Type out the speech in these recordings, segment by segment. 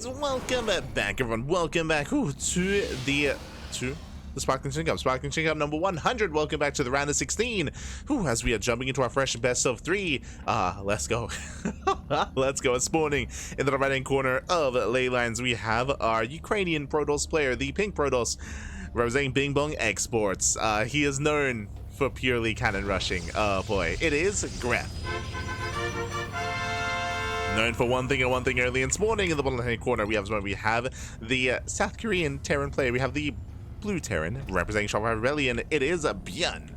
And welcome back, everyone. Welcome back to the Sparkling Tuna Cup. Sparkling Tuna Cup number 100. Welcome back to the round of 16. As we are jumping into our fresh best of 3. Let's go. Let's go. Spawning in the right-hand corner of ley lines, we have our Ukrainian Protoss player, the Pink Protoss, representing Bing Bong Exports. He is known for purely cannon rushing. Oh boy, it is Gref. Known for one thing and one thing only. And spawning in the bottom right corner, we have the South Korean Terran player. We have the blue Terran representing StarCraft Rebellion. It is ByuN.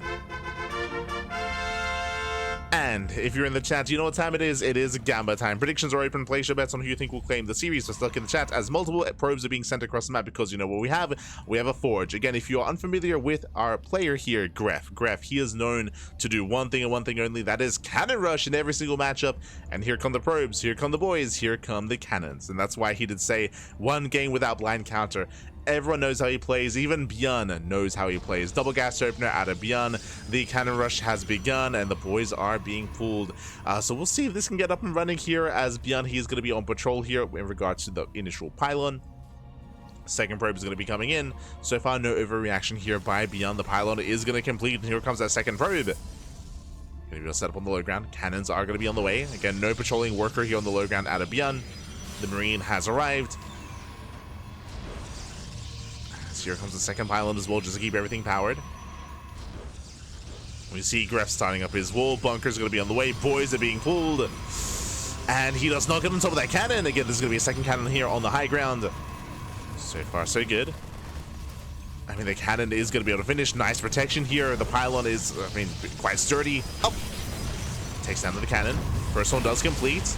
And if you're in the chat, you know what time it is. It is Gamba time. Predictions are open. Place your bets on who you think will claim the series. Just look in the chat as multiple probes are being sent across the map, because you know what we have. We have a forge. Again, if you're unfamiliar with our player here, Gref, he is known to do one thing and one thing only. That is cannon rush in every single matchup. And here come the probes. Here come the boys. Here come the cannons. And that's why he did say one game without blind counter. Everyone knows how he plays. Even ByuN knows how he plays. Double gas opener out of ByuN. The cannon rush has begun, and the boys are being pulled. So we'll see if this can get up and running here, as ByuN, he's going to be on patrol here in regards to the initial pylon. Second probe is going to be coming in. So far, no overreaction here by ByuN. The pylon is going to complete, and here comes that second probe. Going to be set up on the low ground. Cannons are going to be on the way. Again, no patrolling worker here on the low ground out of ByuN. The Marine has arrived. Here comes the second pylon as well, just to keep everything powered. We see Gref starting up his wall. Bunker's going to be on the way. Boys are being pulled. And he does not get on top of that cannon. Again, there's going to be a second cannon here on the high ground. So far, so good. I mean, the cannon is going to be able to finish. Nice protection here. The pylon is, I mean, quite sturdy. Oh! Takes down to the cannon. First one does complete.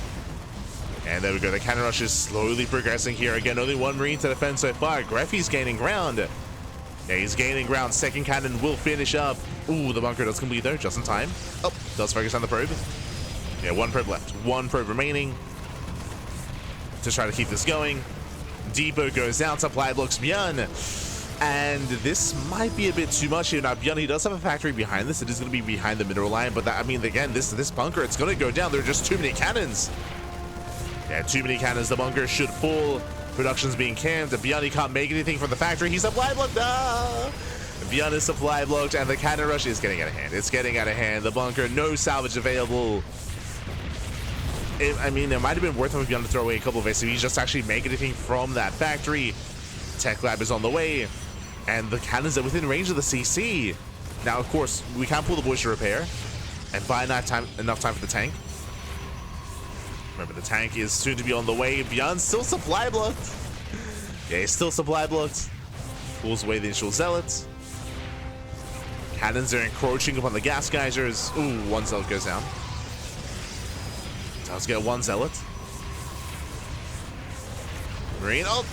And there we go. The cannon rush is slowly progressing here. Again, only one Marine to defend so far. Gref, he's gaining ground. Yeah, he's gaining ground. Second cannon will finish up. Ooh, the bunker does complete though, just in time. Oh, does focus on the probe. Yeah, one probe left. One probe remaining to try to keep this going. Depot goes down. Supply blocks ByuN. And this might be a bit too much here. Now, ByuN, he does have a factory behind this. It is going to be behind the mineral line. But that, I mean, again, this bunker, it's going to go down. There are just too many cannons. Yeah, too many cannons. The bunker should fall. Production's being canned. ByuN, he can't make anything from the factory. He's supply blocked. ByuN is supply blocked, and the cannon rush is getting out of hand. It's getting out of hand. The bunker, no salvage available. I mean, it might have been worth it for ByuN to throw away a couple of SCVs just to actually make anything from that factory. Tech lab is on the way, and the cannons are within range of the CC. Now, of course, we can't pull the boys to repair and buy enough time for the tank. Remember, the tank is soon to be on the way. ByuN still supply blocked. Yeah, he's still supply blocked. Pulls away the initial zealots. Cannons are encroaching upon the gas geysers. Ooh, one zealot goes down. Does get one zealot. Marine, oh,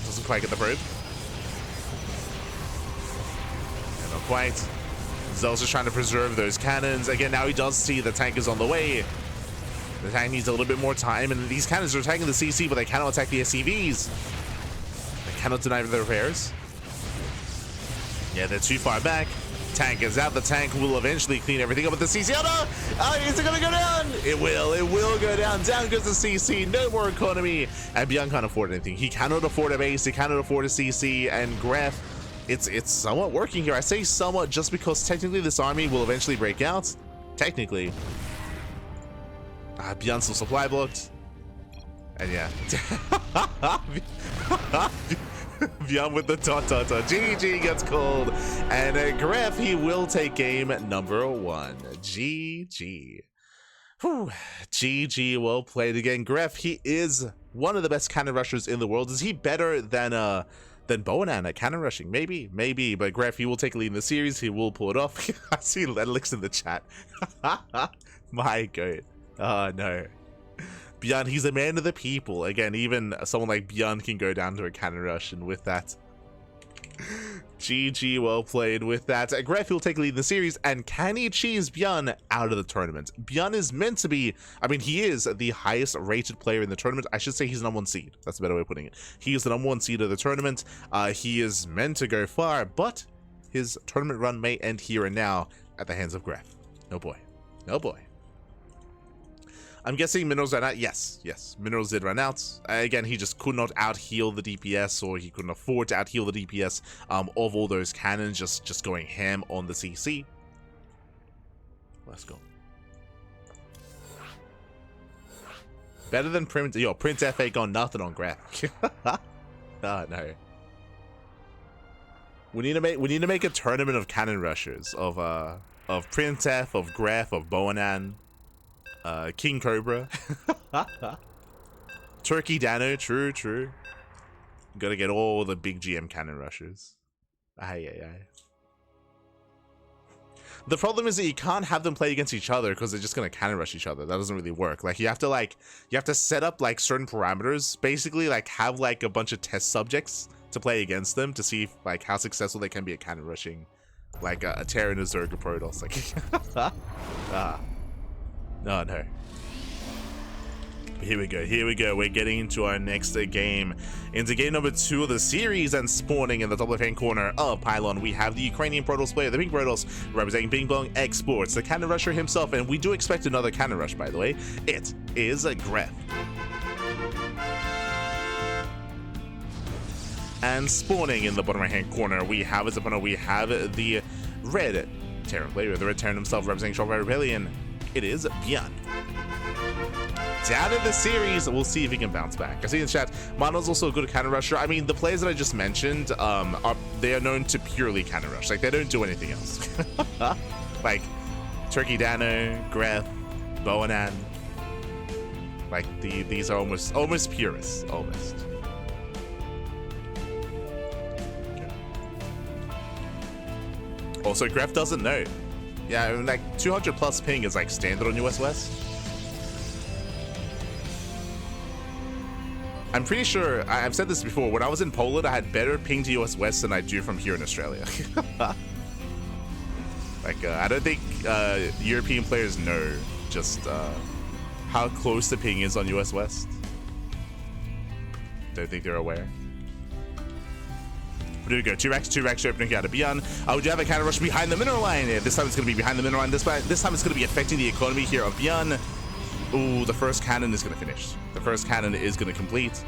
doesn't quite get the probe. Yeah, not quite. Zealots are trying to preserve those cannons. Again, now he does see the tank is on the way. The tank needs a little bit more time, and these cannons are attacking the CC, but they cannot attack the SCVs. They cannot deny the repairs. Yeah, they're too far back. Tank is out. The tank will eventually clean everything up with the CC. Oh no! Oh, is it going to go down? It will go down. Down goes the CC. No more economy. And ByuN can't afford anything. He cannot afford a base. He cannot afford a CC. And Gref, it's somewhat working here. I say somewhat just because technically this army will eventually break out. Technically. ByuN still supply blocked. And yeah. ByuN with the dot. GG gets called. And Gref, he will take game number 1. GG. Whew. GG, well played again. Gref, he is one of the best cannon rushers in the world. Is he better than ByuN at cannon rushing? Maybe. But Gref, he will take a lead in the series. He will pull it off. I see Ledlix in the chat. My god. Oh no. ByuN, he's a man of the people. Again, even someone like ByuN can go down to a cannon rush, and with that, GG, well played with that. Gref will take a lead in the series, and can he cheese ByuN out of the tournament? ByuN is meant to be, I mean, he is the highest rated player in the tournament. I should say he's the #1 seed. That's a better way of putting it. He is the #1 seed of the tournament. He is meant to go far, but his tournament run may end here and now at the hands of Gref. Oh boy. Oh boy. I'm guessing minerals ran out. Yes, minerals did run out. Again, he just could not out heal the DPS, or he couldn't afford to out heal the DPS of all those cannons just going ham on the CC. Let's go. Better than Prince. Yo, Prince FA got nothing on Gref. Oh no. We need to make a tournament of cannon rushers of Prince F, of Gref, of ByuN, King Cobra, Turkey Dano. True. Gotta get all the big GM cannon rushers. Aye. The problem is that you can't have them play against each other because they're just gonna cannon rush each other. That doesn't really work. Like you have to set up like certain parameters, basically like have like a bunch of test subjects to play against them to see like how successful they can be at cannon rushing, like a Terran, a Zerg, a Protoss. Like, no. Here we go. We're getting into our next game. Into game number 2 of the series, and spawning in the top left-hand corner of Pylon, we have the Ukrainian Protoss player, the Pink Protoss, representing Bing Bong Exports, the cannon rusher himself, and we do expect another cannon rush, by the way. It is a Gref. And spawning in the bottom right-hand corner, we have as opponent, we have the red Terran player, the red Terran himself, representing Shopify Rebellion. It is ByuN. Down in the series, we'll see if he can bounce back. I see in the chat, Mono's also a good cannon rusher. I mean, the players that I just mentioned, they are known to purely cannon rush. Like, they don't do anything else. Like, Turkey Dano, Gref, ByuN. Like, these are almost purists, almost. Okay. Also, Gref doesn't know. Yeah, I mean, like, 200 plus ping is, like, standard on US West. I'm pretty sure, I've said this before, when I was in Poland, I had better ping to US West than I do from here in Australia. Like, I don't think European players know just how close the ping is on US West. Don't think they're aware. But here we go, 2 racks opening out of ByuN. We do have a counter rush behind the mineral line. This time it's going to be behind the mineral line. This time it's going to be affecting the economy here of ByuN. Ooh, the first cannon is going to finish. The first cannon is going to complete.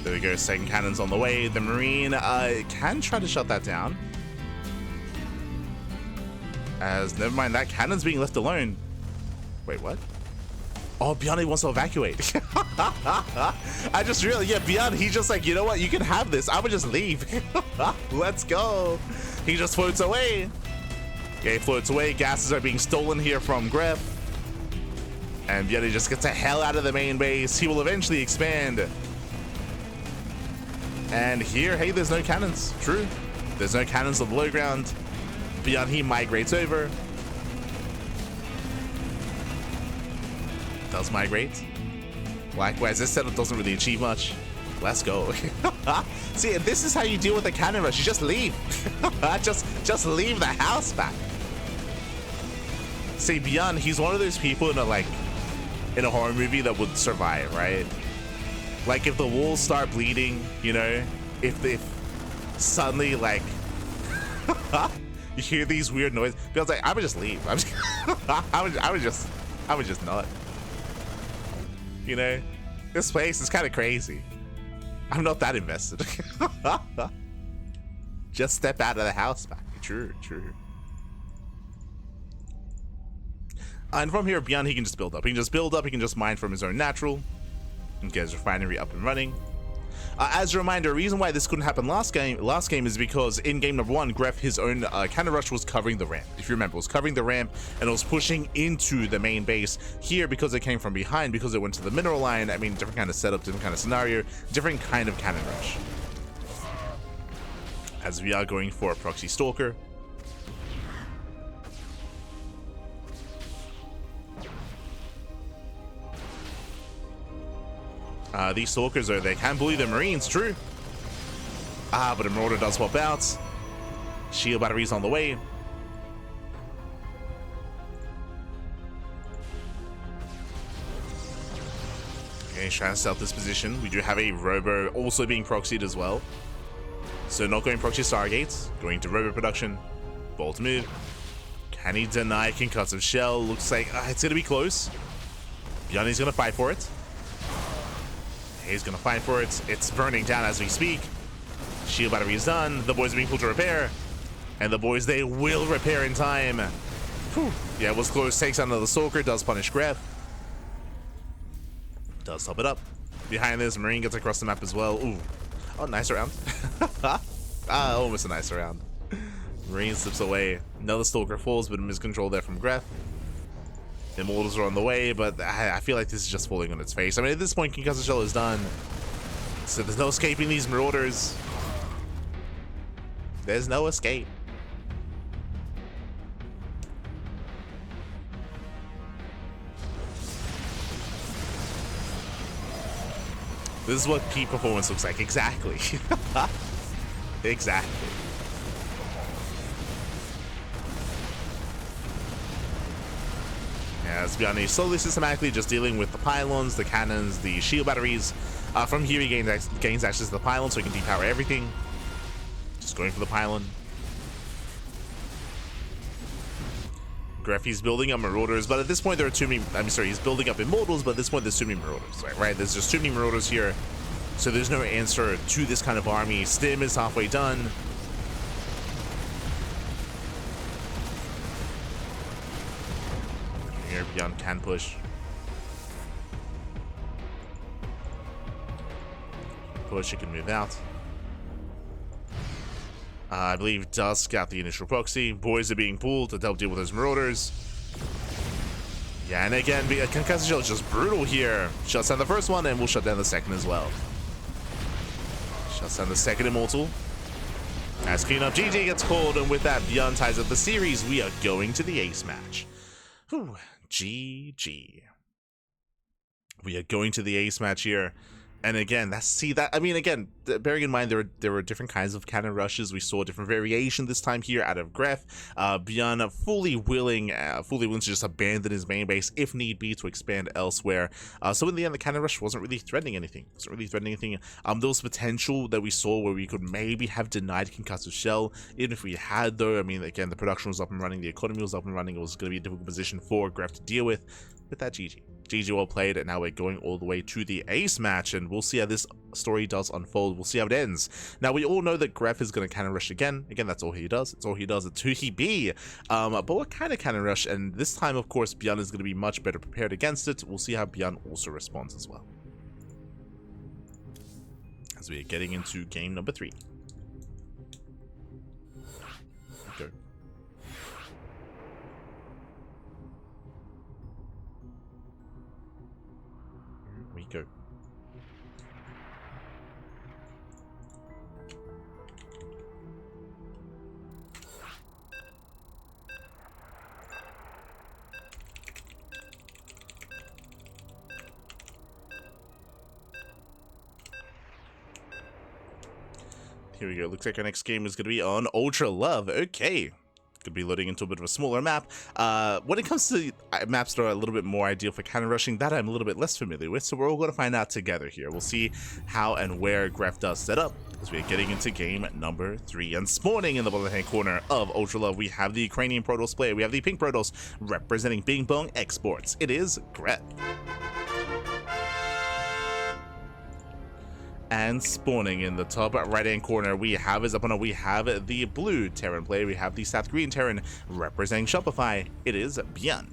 There we go, second cannon's on the way. The Marine can try to shut that down. As, never mind, that cannon's being left alone. Wait, what? Oh, ByuN wants to evacuate. I just realized, yeah, ByuN, he's just like, you know what, you can have this. I would just leave. Let's go. He just floats away. Yeah, he floats away. Gases are being stolen here from Gref. And ByuN just gets the hell out of the main base. He will eventually expand. And here, hey, there's no cannons. True. There's no cannons on the low ground. ByuN, he migrates over. Does migrate. Likewise, this setup doesn't really achieve much. Let's go. See, this is how you deal with a cannon rush. You just leave. just leave the house back. See, ByuN, he's one of those people in a horror movie that would survive, right? Like if the walls start bleeding, you know, if suddenly like you hear these weird noises, ByuN's like, I would just leave. I would just not. You know, this place is kind of crazy. I'm not that invested. Just step out of the house back. True. And from here, ByuN, he can just build up. He can just mine from his own natural and get his refinery up and running. As a reminder, a reason why this couldn't happen last game is because in game number 1, Gref, his own cannon rush was covering the ramp. If you remember, it was covering the ramp and it was pushing into the main base. Here, because it came from behind, because it went to the mineral line, I mean, different kind of setup, different kind of scenario, different kind of cannon rush. As we are going for a proxy stalker. These stalkers, they can bully the Marines, true. But a Marauder does pop out. Shield batteries on the way. Okay, he's trying to set up this position. We do have a Robo also being proxied as well. So not going proxy Stargates, going to Robo Production, bolt move. Can he deny Concussive Shell? Looks like it's going to be close. ByuN is going to fight for it. He's going to fight for it. It's burning down as we speak. Shield battery is done. The boys are being pulled to repair. And the boys, they will repair in time. Whew. Yeah, it was close. Takes out another Stalker. Does punish Gref. Does top it up. Behind this, Marine gets across the map as well. Ooh. Oh, nice round. Almost a nice round. Marine slips away. Another Stalker falls, but miscontrol there from Gref. Immortals are on the way, but I feel like this is just falling on its face. I mean, at this point, Concussive Shell is done. So there's no escaping these Marauders. There's no escape. This is what peak performance looks like. Exactly. Exactly. Yeah, it's ByuN slowly systematically just dealing with the pylons, the cannons, the shield batteries. From here he gains access to the pylon so he can depower everything. Just going for the pylon. Gref, he's building up Marauders, but at this point there are too many. He's building up Immortals, but at this point there's too many Marauders, right? There's just too many Marauders here, so there's no answer to this kind of army. Stim is halfway done. Here, ByuN can push. Push, it can move out. I believe Dusk got the initial proxy. Boys are being pulled to help deal with those Marauders. Yeah, and again, Concussive Shell is just brutal here. Shuts down the first one, and we'll shut down the second as well. Shuts down the second Immortal. As cleanup GG gets called, and with that, ByuN ties up the series. We are going to the ace match. Whew, GG. We are going to the ace match here. And again, again, bearing in mind there were different kinds of cannon rushes. We saw different variation this time here out of Gref. ByuN fully willing to just abandon his main base if need be to expand elsewhere. So in the end, the cannon rush wasn't really threatening anything. There was potential that we saw where we could maybe have denied Concussive Shell. Even if we had, though, I mean, again, the production was up and running, the economy was up and running. It was going to be a difficult position for Gref to deal with. With that, GG. GG well played, and now we're going all the way to the ace match, and we'll see how this story does unfold. We'll see how it ends. Now, we all know that Gref is going to cannon rush again. Again, that's all he does. It's all he does. It's who he be. But what kind of cannon rush? And this time, of course, ByuN is going to be much better prepared against it. We'll see how ByuN also responds as well. As we are getting into game number 3. Go. We go. Here we go. Looks like our next game is going to be on Ultra Love. Okay. Could be loading into a bit of a smaller map. When it comes to maps that are a little bit more ideal for cannon rushing, that I'm a little bit less familiar with, so we're all going to find out together here. We'll see how and where Gref does set up as we're getting into game number 3. And spawning in the bottom hand corner of Ultra Love, we have the Ukrainian Protoss player. We have the pink Protoss representing Bing Bong Exports. It is Gref. And spawning in the top right hand corner, we have his opponent. We have the blue Terran player. We have the South Korean Terran representing Shopify. It is ByuN.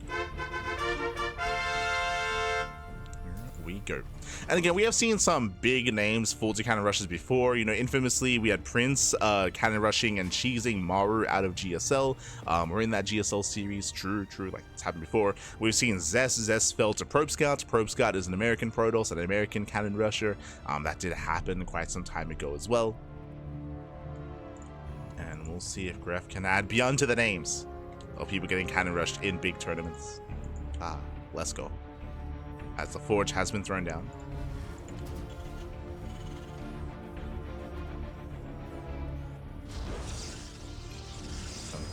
Here we go. And again, we have seen some big names fall to cannon rushes before. You know, infamously, we had Prince cannon rushing and cheesing Maru out of GSL. We're in that GSL series. True, like it's happened before. We've seen Zest fell to Probe Scout. Probe Scout is an American Protoss, an American cannon rusher. That did happen quite some time ago as well. And we'll see if Gref can add ByuN to the names of people getting cannon rushed in big tournaments. Let's go. As the Forge has been thrown down.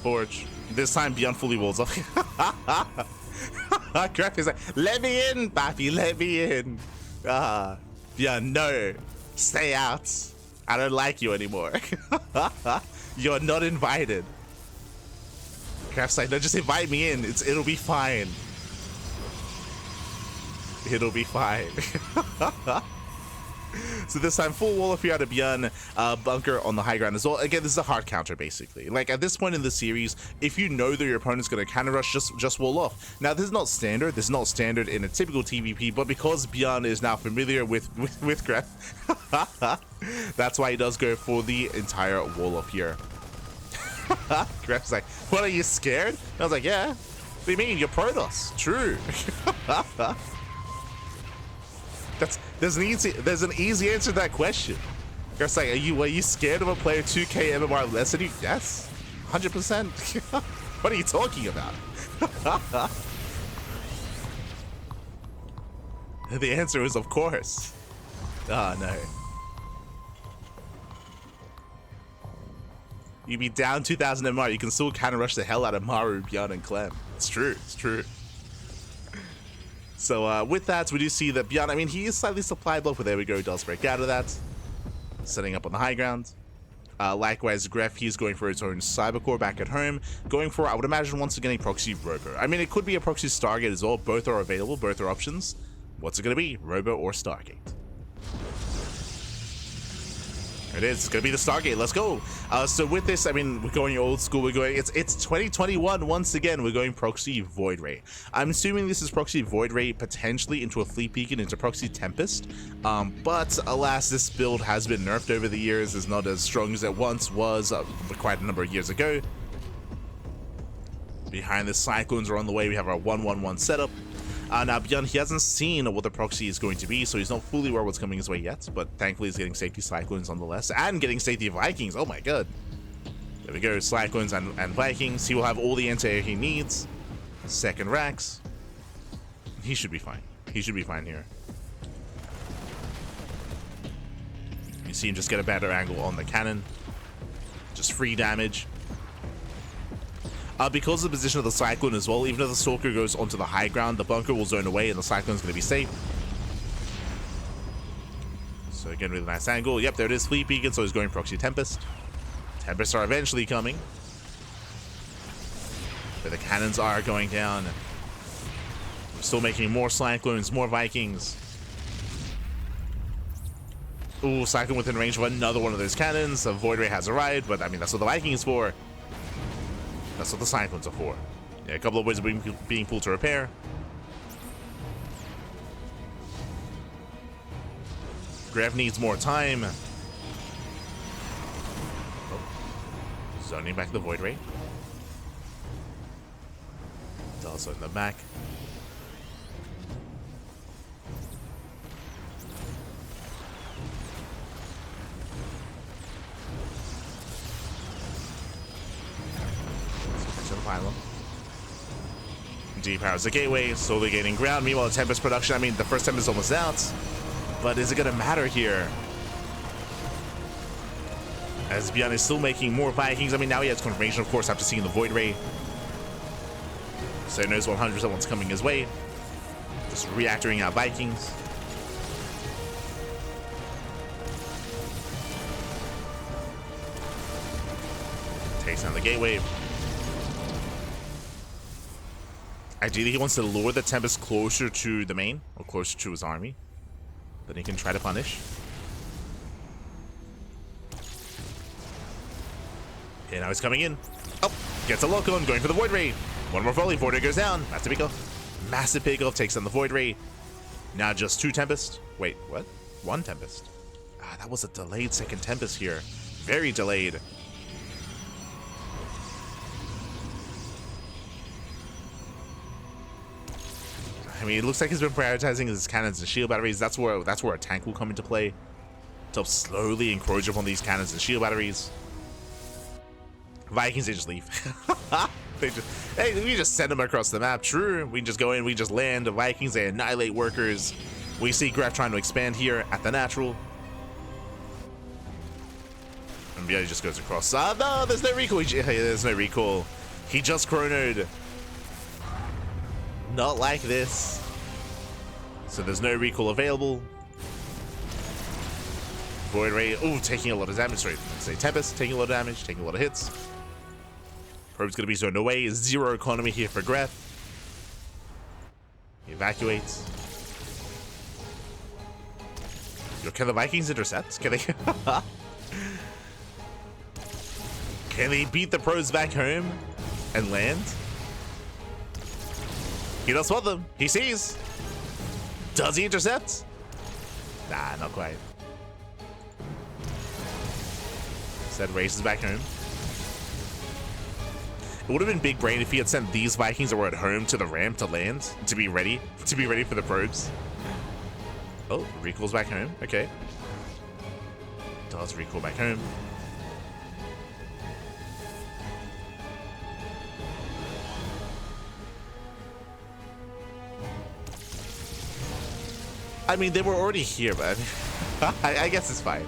Forge. This time ByuN fully walls up. Gref is like, let me in, Bappy, let me in. ByuN, no. Stay out. I don't like you anymore. You're not invited. Gref's like, no, just invite me in. It'll be fine. It'll be fine. So this time, full wall of fear out of ByuN, bunker on the high ground as well. Again, this is a hard counter, basically. Like, at this point in the series, if you know that your opponent's going to counter rush, just wall off. Now, this is not standard. This is not standard in a typical TvP, but because ByuN is now familiar with Gref, that's why he does go for the entire wall off here. Gref's like, what, are you scared? I was like, yeah. What do you mean? You're Protoss. True. There's an easy answer to that question. Gref's like, are you scared of a player 2k MMR less than you? Yes, 100%. What are you talking about? The answer is of course. Oh no. You be down 2000 MMR, you can still counter rush the hell out of Maru, ByuN, and Clem. It's true. It's true. So with that, we do see that ByuN, I mean, he is slightly supply block, but there we go, he does break out of that. Setting up on the high ground. Likewise, Gref, he's going for his own Cybercore back at home. Going for, I would imagine, once again, a proxy Robo. I mean, it could be a proxy Stargate as well. Both are available, both are options. What's it going to be? Robo or Stargate? It is. It's going to be the Stargate. Let's go. So with this, I mean, we're going old school. We're going, it's 2021 once again. We're going proxy Void Ray. I'm assuming this is proxy Void Ray potentially into a Fleet Beacon, into proxy Tempest. But alas, this build has been nerfed over the years. It's not as strong as it once was quite a number of years ago. Behind the Cyclones are on the way. We have our 1-1-1 setup. Now, ByuN, he hasn't seen what the proxy is going to be, so he's not fully aware what's coming his way yet, but thankfully he's getting safety Cyclones nonetheless, and getting safety Vikings. Oh my god. There we go, Cyclones and Vikings. He will have all the anti-air he needs. Second racks. He should be fine. He should be fine here. You see him just get a better angle on the cannon. Just free damage. Because of the position of the Cyclone as well, even if the Stalker goes onto the high ground, the bunker will zone away and the Cyclone's going to be safe. So again, really nice angle. Yep, there it is, Fleet Beacon, so he's going proxy Tempest. Tempests are eventually coming. But the cannons are going down. We're still making more Cyclones, more Vikings. Ooh, Cyclone within range of another one of those cannons. The Void Ray has arrived, but I mean, that's what the Vikings for. That's what the Cyclones are for. Yeah, a couple of ways of being pulled to repair. Gref needs more time. Oh. Zoning back the Void Ray. It's also in the back. Depowers the gateway, slowly gaining ground. Meanwhile, the Tempest production, I mean, the first Tempest is almost out. But is it going to matter here? As ByuN is still making more Vikings. I mean, now he has confirmation, of course, after seeing the Void Ray. So he knows 100% what's coming his way. Just reactoring out Vikings. Takes down the gateway. Ideally, he wants to lure the Tempest closer to the main, or closer to his army. Then he can try to punish. And now he's coming in. Oh, gets a lock on, going for the Void Ray. One more volley, Void Ray goes down. Massive pickoff. Massive pickoff, takes down the Void Ray. Now just two Tempest. Wait, what? One Tempest. Ah, that was a delayed second Tempest here. Very delayed. I mean, it looks like he's been prioritizing his cannons and shield batteries. That's where a tank will come into play to slowly encroach upon these cannons and shield batteries. Vikings, they just leave. Hey, we just send them across the map. True, we just go in, we just land. The Vikings, they annihilate workers. We see Gref trying to expand here at the natural. And ByuN just goes across. No, there's no recall. There's no recall. He just chronoed. Not like this. So there's no recall available. Void Ray, ooh, taking a lot of damage. Sorry, let's say Tempest, taking a lot of damage, taking a lot of hits. Probe's gonna be zoned away. 0 economy here for Gref. He evacuates. Yo, can the Vikings intercept? Can they? Can they beat the pros back home and land? He does spot them. He sees. Does he intercept? Nah, not quite. Instead, races back home. It would have been big brain if he had sent these Vikings that were at home to the ramp to land, to be ready for the probes. Oh, recalls back home. Okay. Does recall back home. I mean, they were already here, but I guess it's fine.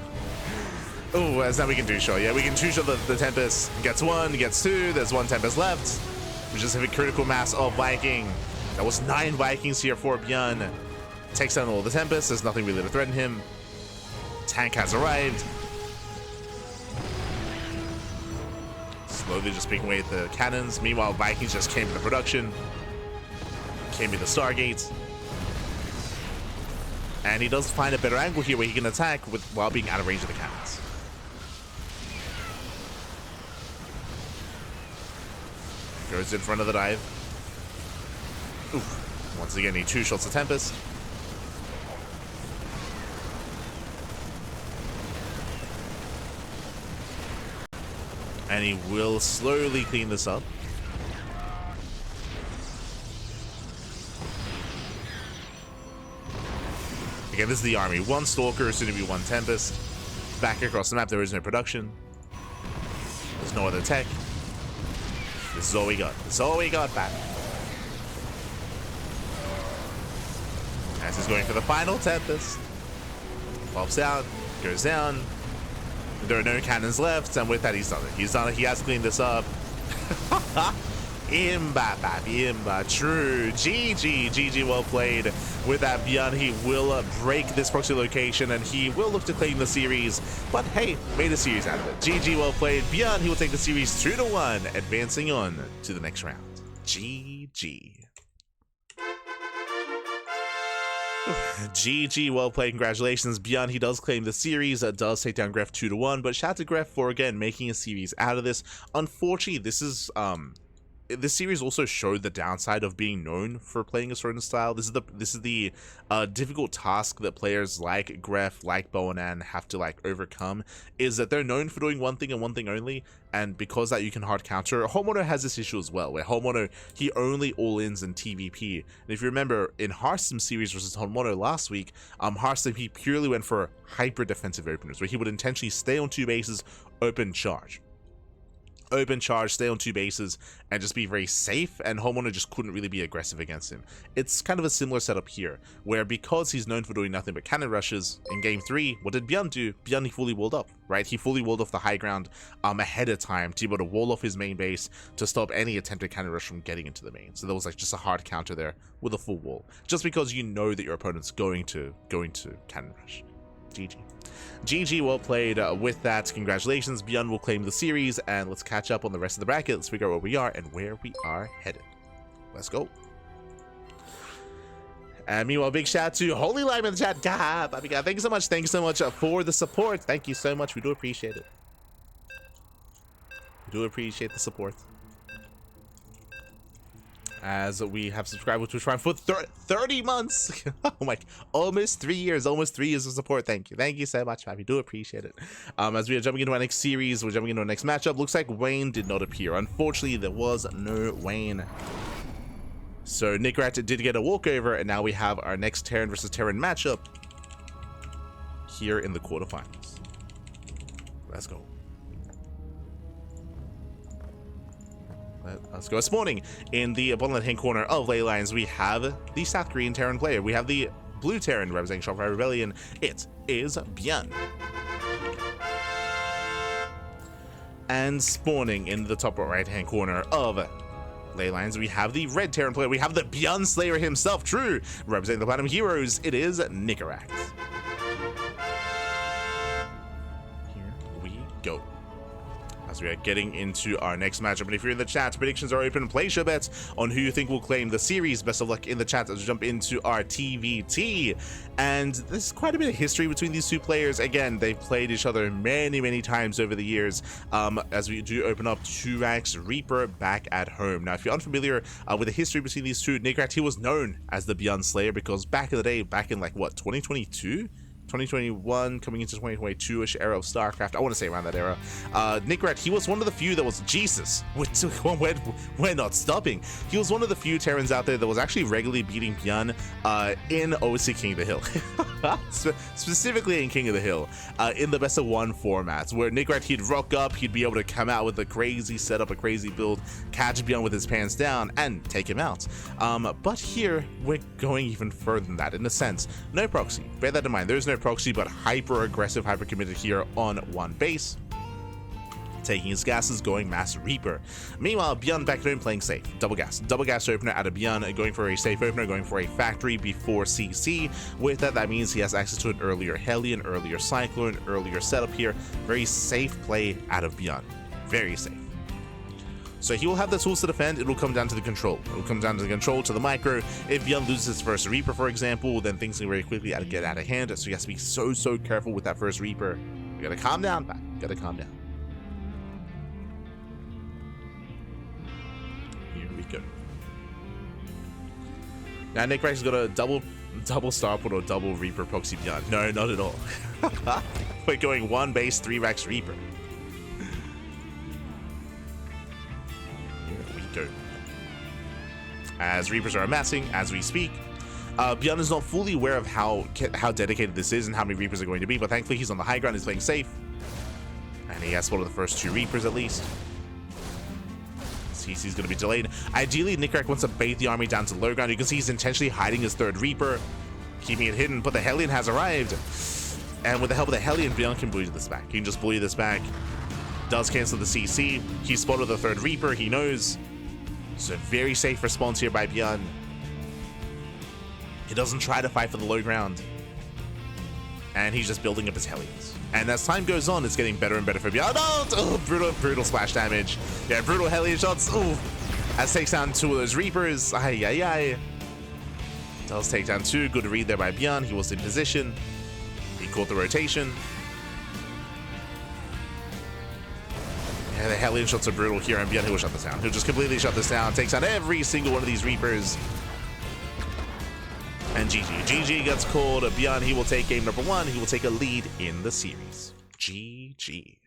Oh, that's now we can two-shot. Yeah, we can two-shot the Tempest. Gets 1, gets 2. There's 1 Tempest left. We just have a critical mass of Viking. That was 9 Vikings here for ByuN. Takes down all the Tempest. There's nothing really to threaten him. Tank has arrived. Slowly just picking away at the cannons. Meanwhile, Vikings just came into production. Came into Stargate. And he does find a better angle here where he can attack while being out of range of the cannons. Goes in front of the dive. Oof. Once again, he two-shots the Tempest. And he will slowly clean this up. Again, this is the army. 1 Stalker, soon to be 1 Tempest. Back across the map, there is no production. There's no other tech. This is all we got. This is all we got back. As he's going for the final Tempest. Pops out, goes down. There are no cannons left, and with that, he's done it. He's done it. He has cleaned this up. Imba, true. GG, well played. With that, ByuN, he will break this proxy location, and he will look to claim the series. But hey, made a series out of it. GG, well played. ByuN, he will take the series 2-1, advancing on to the next round. GG. GG, well played. Congratulations, ByuN. He does claim the series, does take down Gref 2-1, but shout out to Gref for again making a series out of this. Unfortunately, this series also showed the downside of being known for playing a certain style. This is the difficult task that players like Gref, like ByuN have to like overcome, is that they're known for doing one thing and one thing only, and because that you can hard counter. Homeowner has this issue as well, where Homeowner, he only all-ins in TvP. And if you remember, in Hearthstone series versus Homeowner last week, Hearthstone, he purely went for hyper defensive openers, where he would intentionally stay on 2 bases, open charge, stay on 2 bases, and just be very safe, and Homeowner just couldn't really be aggressive against him. It's kind of a similar setup here, where because he's known for doing nothing but cannon rushes, in game 3, what did ByuN do? ByuN, he fully walled up, right? He fully walled off the high ground ahead of time to be able to wall off his main base to stop any attempted cannon rush from getting into the main. So there was like just a hard counter there with a full wall, just because you know that your opponent's going to cannon rush. GG. GG, well played. With that, congratulations, ByuN will claim the series, and let's catch up on the rest of the bracket. Let's figure out where we are and where we are headed. Let's go. And meanwhile, big shout out to Holy Lime in the chat. God, Bobby God, thank you so much. Thank you so much for the support. Thank you so much. We do appreciate it. We do appreciate the support. As we have subscribed to Twitch Prime for 30 months. Oh my, almost 3 years of support. Thank you so much, man. We do appreciate it. As we are jumping into our next series, we're jumping into our next matchup. Looks like Wayne did not appear. Unfortunately, there was no Wayne. So Nicoract did get a walkover, and now we have our next Terran versus Terran matchup here in the quarterfinals. Let's go. Let's go. This morning, in the bottom left-hand corner of Ley Lines, we have the South Korean Terran player. We have the blue Terran representing Shopify Rebellion. It is ByuN. And spawning in the top right-hand corner of Ley Lines, we have the red Terran player. We have the ByuN Slayer himself, true, representing the Platinum Heroes. It is Nicoract. we are getting into our next matchup. And if you're in the chat, predictions are open. Place your bets on who you think will claim the series. Best of luck in the chat as we jump into our TvT. And there's quite a bit of history between these two players. Again, they've played each other many times over the years, as we do open up Nicoract's Reaper back at home. Now, if you're unfamiliar with the history between these two, Nicoract, he was known as the ByuN Slayer because back in the day, back in like what, 2022? 2021 coming into 2022ish era of StarCraft, I want to say around that era, Nicoract, he was one of the few that was Jesus. We're not stopping. He was one of the few Terrans out there that was actually regularly beating ByuN in OC King of the Hill. Specifically in King of the Hill, in the best of one formats, where Nicoract, he'd rock up, he'd be able to come out with a crazy setup, a crazy build, catch ByuN with his pants down, and take him out. But here, we're going even further than that, in a sense. No proxy. Bear that in mind. There's no proxy, but hyper aggressive, hyper committed here on one base, taking his gases, going mass Reaper. Meanwhile, ByuN back at home playing safe. Double gas opener out of ByuN, going for a safe opener, going for a factory before CC. With that means he has access to an earlier Hellion, earlier Cyclone, earlier setup here. Very safe play out of ByuN. Very safe. So he will have the tools to defend. It will come down to the control. It will come down to the control, to the micro. If ByuN loses his first Reaper, for example, then things can very quickly get out of hand. So he has to be so careful with that first Reaper. You gotta calm down, Pat. You gotta calm down. Here we go. Now Nicoract's got a double Starport or double Reaper proxy ByuN. No, not at all. We're going one base, 3 racks Reaper. Go. As Reapers are amassing as we speak, ByuN is not fully aware of how dedicated this is and how many Reapers are going to be, but thankfully he's on the high ground, he's playing safe, and he has spotted the first 2 Reapers at least. CC's going to be delayed. Ideally, Nicoract wants to bait the army down to the low ground. You can see he's intentionally hiding his 3rd Reaper, keeping it hidden, but the Hellion has arrived, and with the help of the Hellion, ByuN can bully this back. He can just bully this back. Does cancel the CC. He spotted the 3rd Reaper, he knows. So very safe response here by ByuN. He doesn't try to fight for the low ground. And he's just building up his Hellions. And as time goes on, it's getting better and better for ByuN. Oh, brutal splash damage. Yeah, brutal Hellion shots. Oh, as takes down 2 of those Reapers. Ay. Does take down 2. Good read there by ByuN. He was in position. He caught the rotation. Yeah, the Hellion shots are brutal here, and ByuN, he'll shut this down. He'll just completely shut this down, takes out every single one of these Reapers. And GG gets called. ByuN, he will take game number 1. He will take a lead in the series. GG.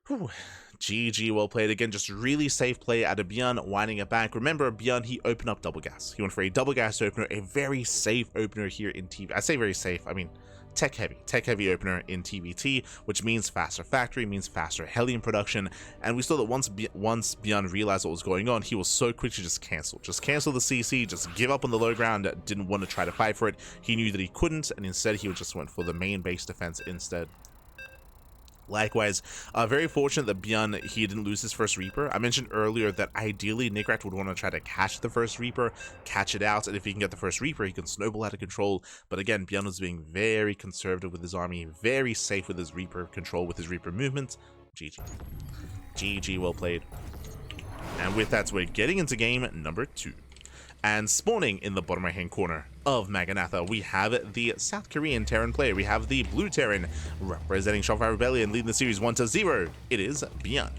Whew. GG, well played. Again, just really safe play out of ByuN, winding it back. Remember, ByuN, he opened up double gas. He went for a double gas opener, a very safe opener here in TV. I say very safe, I mean tech heavy opener in TvT, which means faster factory, means faster Hellion production. And we saw that once ByuN realized what was going on, he was so quick to just cancel the CC, just give up on the low ground, didn't want to try to fight for it. He knew that he couldn't, and instead he just went for the main base defense instead. Likewise, very fortunate that ByuN, he didn't lose his first Reaper. I mentioned earlier that ideally Nicoract would want to try to catch the first Reaper, catch it out, and if he can get the first Reaper, he can snowball out of control. But again, ByuN was being very conservative with his army, very safe with his Reaper control, with his Reaper movement. GG, well played. And with that, we're getting into game number 2. And spawning in the bottom right hand corner of Maganatha, we have the South Korean Terran player. We have the blue Terran representing Shopify Rebellion, leading the series 1-0. It is ByuN.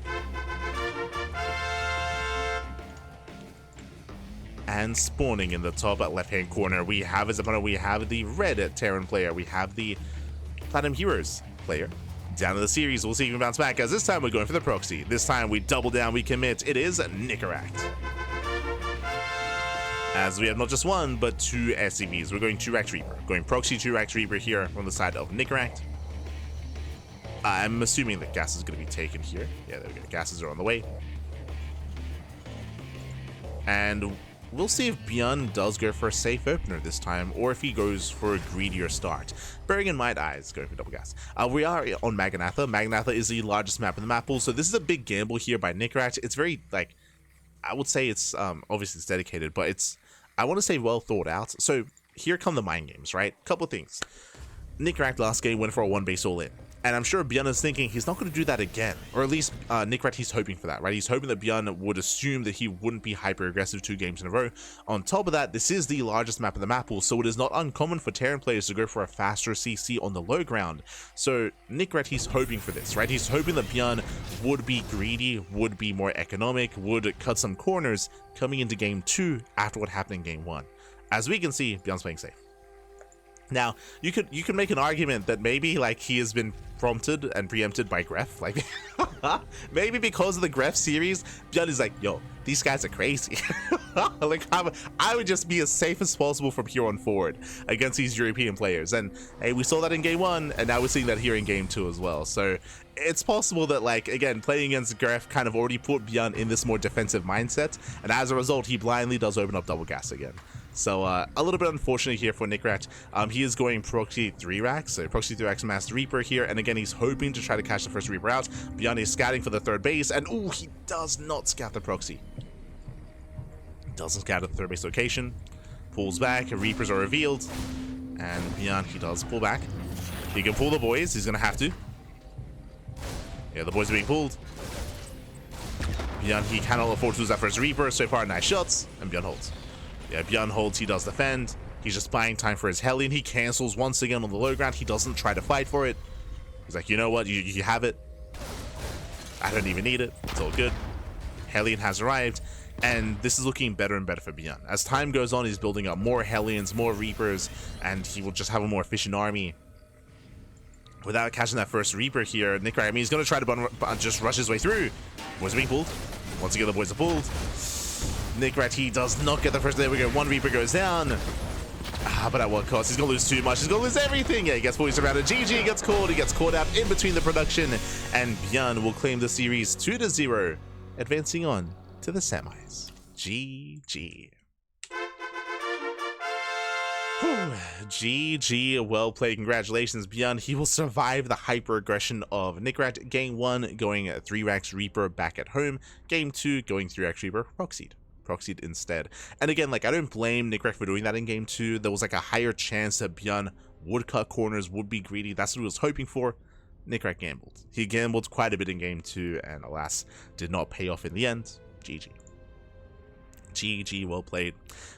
And spawning in the top left hand corner, we have his opponent. We have the red Terran player. We have the Platinum Heroes player. Down to the series, we'll see if we can bounce back, as this time we're going for the proxy. This time we double down, we commit. It is Nicoract. As we have not just 1, but 2 SCVs. We're going 2-Rax Reaper. Going proxy 2-Rax Reaper here from the side of Nicoract. I'm assuming that gas is going to be taken here. Yeah, there we go. Gases are on the way. And we'll see if ByuN does go for a safe opener this time, or if he goes for a greedier start. Bearing in mind, he's going for double gas. We are on Maganatha. Maganatha is the largest map in the map pool, so this is a big gamble here by Nicoract. It's very, like, I would say it's, obviously it's dedicated, but it's, I want to say well thought out. So here come the mind games, right? Couple things. Nicoract last game went for a 1 base all in. And I'm sure ByuN is thinking he's not going to do that again. Or at least Nicoract, he's hoping for that, right? He's hoping that ByuN would assume that he wouldn't be hyper-aggressive 2 games in a row. On top of that, this is the largest map in the map pool, so it is not uncommon for Terran players to go for a faster CC on the low ground. So Nicoract, he's hoping for this, right? He's hoping that ByuN would be greedy, would be more economic, would cut some corners coming into game 2 after what happened in game 1. As we can see, ByuN's playing safe. Now, you could make an argument that maybe like he has been prompted and preempted by Gref, like maybe because of the Gref series, ByuN is like, yo, these guys are crazy. Like I would just be as safe as possible from here on forward against these European players. And hey, we saw that in game 1, and now we're seeing that here in game 2 as well. So it's possible that, like, again, playing against Gref kind of already put ByuN in this more defensive mindset, and as a result, he blindly does open up double gas again. So a little bit unfortunate here for Nicoract. He is going proxy 3 racks, so proxy 3 racks Master Reaper here, and again he's hoping to try to catch the first Reaper out. ByuN is scouting for the 3rd base, and ooh, he does not scout the proxy. Doesn't scout at the 3rd base location. Pulls back, Reapers are revealed, and ByuN, he does pull back. He can pull the boys, he's gonna have to. Yeah, the boys are being pulled. ByuN, he cannot afford to lose that first Reaper. So far, nice shots, and ByuN holds. Yeah, ByuN holds, he does defend. He's just buying time for his Hellion. He cancels once again on the low ground. He doesn't try to fight for it. He's like, you know what, you have it. I don't even need it. It's all good. Hellion has arrived, and this is looking better and better for ByuN. As time goes on, he's building up more Hellions, more Reapers, and he will just have a more efficient army. Without catching that first Reaper here, Nicoract, I mean, he's going to try to just rush his way through. Boys are being pulled. Once again, the boys are pulled. Nicoract, he does not get the first. There we go. 1 Reaper goes down. But at what cost? He's going to lose too much. He's going to lose everything. Yeah, he gets fully surrounded. GG gets caught. He gets caught out in between the production. And ByuN will claim the series 2-0, advancing on to the semis. GG. GG, well played. Congratulations, ByuN. He will survive the hyper aggression of Nicoract. Game 1 going 3 racks Reaper back at home. Game 2 going 3 racks Reaper proxied instead. And again, like, I don't blame Nicoract for doing that in game 2. There was like a higher chance that ByuN would cut corners, would be greedy. That's what he was hoping for. Nicoract gambled. He gambled quite a bit in game 2, and alas, did not pay off in the end. GG. GG, well played.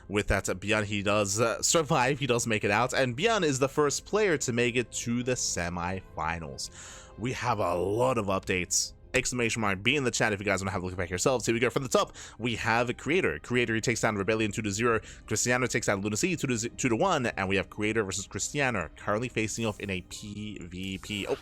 With that, ByuN, he does survive, he does make it out, and ByuN is the first player to make it to the semi-finals. We have a lot of updates. Exclamation mark, be in the chat if you guys want to have a look back yourselves. Here we go. From the top, we have Creator. Creator, he takes down Rebellion 2-0. Cristiano takes down Lunacy 2-1, and we have Creator versus Cristiano currently facing off in a PvP. Oh,